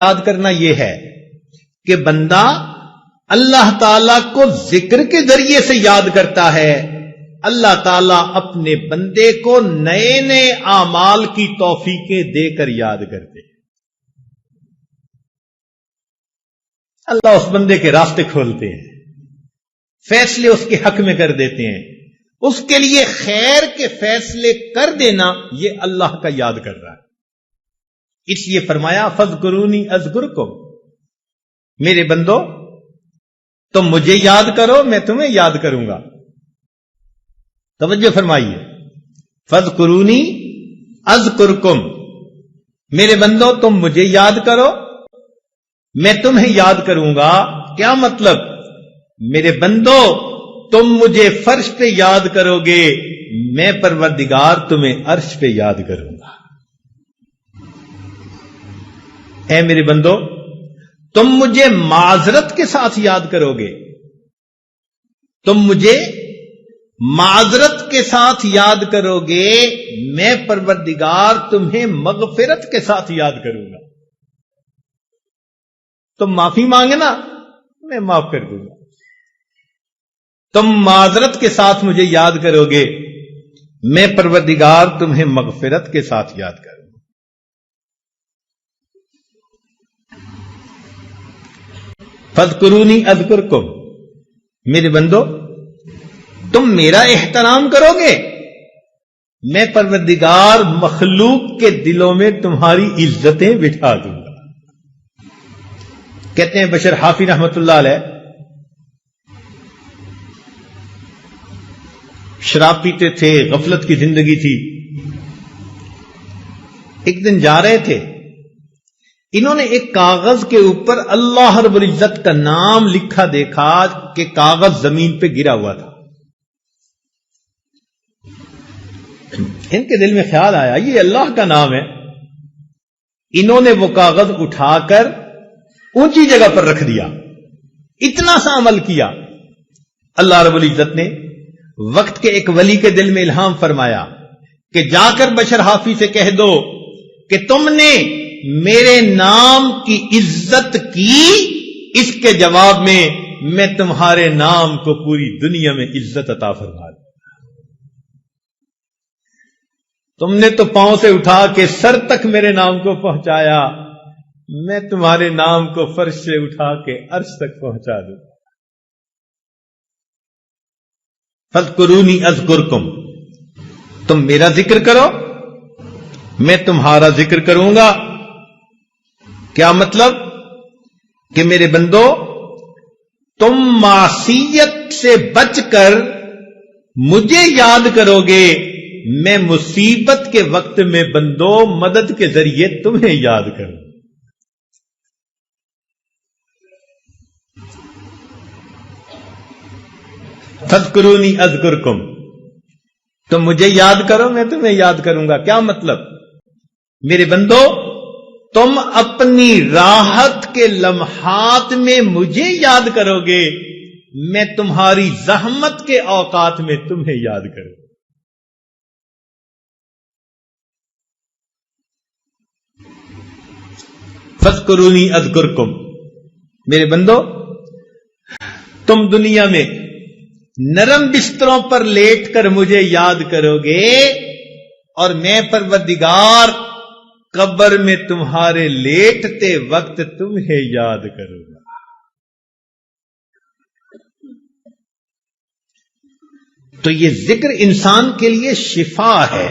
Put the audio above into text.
یاد کرنا یہ ہے کہ بندہ اللہ تعالی کو ذکر کے ذریعے سے یاد کرتا ہے. اللہ تعالیٰ اپنے بندے کو نئے نئے اعمال کی توفیقیں دے کر یاد کرتے ہیں. اللہ اس بندے کے راستے کھولتے ہیں, فیصلے اس کے حق میں کر دیتے ہیں. اس کے لیے خیر کے فیصلے کر دینا یہ اللہ کا یاد کر رہا ہے. اس لیے فرمایا فذکرونی اذکرکم, میرے بندو تم مجھے یاد کرو میں تمہیں یاد کروں گا. توجہ فرمائیے, فذکرونی اذکرکم, میرے بندو تم مجھے یاد کرو میں تمہیں یاد کروں گا. کیا مطلب؟ میرے بندو تم مجھے فرش پہ یاد کرو گے, میں پروردگار تمہیں عرش پہ یاد کروں گا. اے میرے بندو تم مجھے معذرت کے ساتھ یاد کرو گے, تم مجھے معذرت کے ساتھ یاد کرو گے, میں پروردگار تمہیں مغفرت کے ساتھ یاد کروں گا. تم معافی مانگنا میں معاف کر دوں گا. تم معذرت کے ساتھ مجھے یاد کرو گے, میں پروردگار تمہیں مغفرت کے ساتھ یاد کروں گا. فذکرونی اذکرکم, میرے بندو تم میرا احترام کرو گے, میں پروردگار مخلوق کے دلوں میں تمہاری عزتیں بٹھا دوں گا. کہتے ہیں بشر حافی رحمت اللہ علیہ شراب پیتے تھے, غفلت کی زندگی تھی. ایک دن جا رہے تھے, انہوں نے ایک کاغذ کے اوپر اللہ رب العزت کا نام لکھا دیکھا کہ کاغذ زمین پہ گرا ہوا تھا. ان کے دل میں خیال آیا یہ اللہ کا نام ہے. انہوں نے وہ کاغذ اٹھا کر اونچی جگہ پر رکھ دیا. اتنا سا عمل کیا. اللہ رب العزت نے وقت کے ایک ولی کے دل میں الہام فرمایا کہ جا کر بشر حافی سے کہہ دو کہ تم نے میرے نام کی عزت کی, اس کے جواب میں میں تمہارے نام کو پوری دنیا میں عزت عطا فرما دوں. تم نے تو پاؤں سے اٹھا کے سر تک میرے نام کو پہنچایا, میں تمہارے نام کو فرش سے اٹھا کے عرش تک پہنچا دوں. فذکرونی اذکرکم, تم میرا ذکر کرو میں تمہارا ذکر کروں گا. کیا مطلب؟ کہ میرے بندو تم معصیت سے بچ کر مجھے یاد کرو گے, میں مصیبت کے وقت میں بندو مدد کے ذریعے تمہیں یاد کروں. فذکرونی اذکرکم, تم مجھے یاد کرو میں تمہیں یاد کروں گا. کیا مطلب؟ میرے بندو تم اپنی راحت کے لمحات میں مجھے یاد کرو گے, میں تمہاری زحمت کے اوقات میں تمہیں یاد کروں. فذکرونی اذکرکم, میرے بندو تم دنیا میں نرم بستروں پر لیٹ کر مجھے یاد کرو گے, اور میں پروردگار قبر میں تمہارے لیٹتے وقت تمہیں یاد کروں گا. تو یہ ذکر انسان کے لیے شفا ہے.